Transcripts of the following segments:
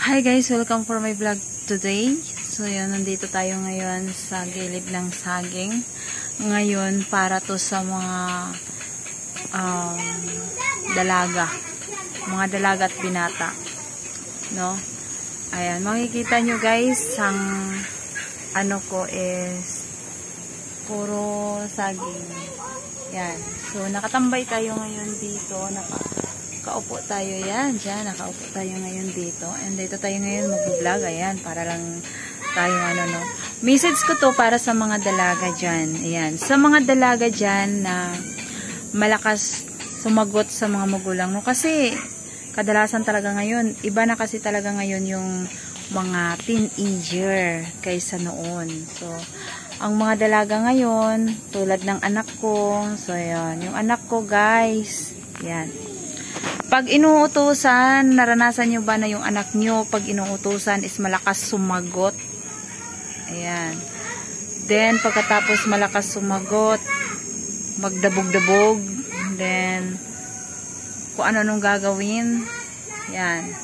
Hi guys, welcome for my vlog today. So yun, nandito tayo ngayon sa gilid ng saging. Ngayon para to sa mga dalaga. Mga dalaga at binata. No? Ayan, makikita nyo guys, ang ano ko is puro saging. Yan. So nakatambay tayo ngayon dito. Nakaupo tayo yan. Diyan, nakaupo tayo ngayon dito. And dito tayo ngayon mag-vlog. Ayan, para lang tayo no. Message ko to para sa mga dalaga dyan. Ayan. Sa mga dalaga dyan na malakas sumagot sa mga magulang. No? Kasi kadalasan talaga ngayon, iba na kasi talaga ngayon yung mga teenager kaysa noon. So, ang mga dalaga ngayon, tulad ng anak ko, so yan, yung anak ko guys, yan. Pag inuutusan, naranasan nyo ba na yung anak nyo, pag inuutusan is malakas sumagot? Ayan. Then, pagkatapos malakas sumagot, magdabog-dabog, then, kung ano-anong gagawin, yan.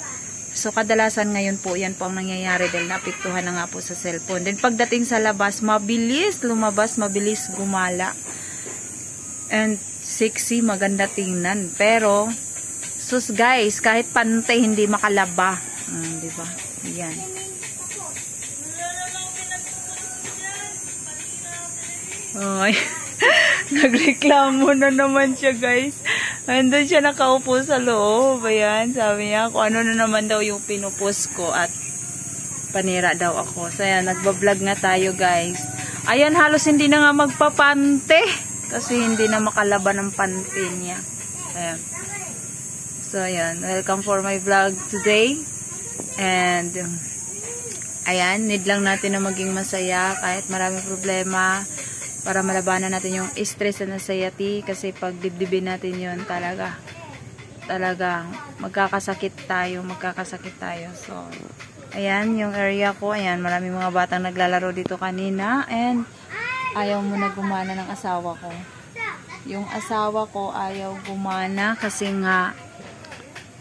So, kadalasan ngayon po, yan po ang nangyayari dahil naapektuhan na nga po sa cellphone. Then, pagdating sa labas, mabilis lumabas, mabilis gumala. And, sexy, maganda tingnan. Pero, sus guys, kahit pante, hindi makalaba. Diba? Yan. Ay, nagreklamo na naman siya guys. Andun siya nakaupo sa loob. Ayan, sabi niya, kung ano na naman daw yung pinupos ko at panira daw ako. So, ayan, nagbablog nga tayo, guys. Ayan, halos hindi na nga magpapante. Kasi hindi na makalaban ng pante niya. Ayan. So, ayan, welcome for my vlog today. And, ayan, need lang natin na maging masaya kahit maraming problema. Para malabanan natin yung stress and anxiety kasi pag dibdibin natin yun talaga magkakasakit tayo. So ayan yung area ko, ayan maraming mga batang naglalaro dito kanina and ayaw mo na gumana ng asawa ko. Yung asawa ko ayaw gumana kasi nga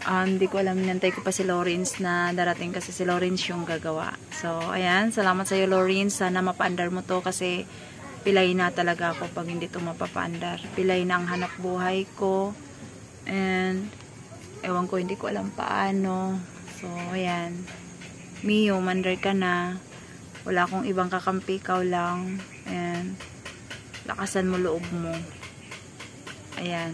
hindi ko alam, nantay ko pa si Lawrence na darating kasi si Lawrence yung gagawa. So ayan, salamat sa iyo Lawrence, sana mapaandar mo to kasi pilay na talaga ako pag hindi ito mapapaandar. Pilay na ang hanap buhay ko. And, ewan ko, hindi ko alam paano. So, ayan. Mio, mandar ka na. Wala akong ibang kakampi, ikaw lang. And, lakasan mo loob mo. Ayan.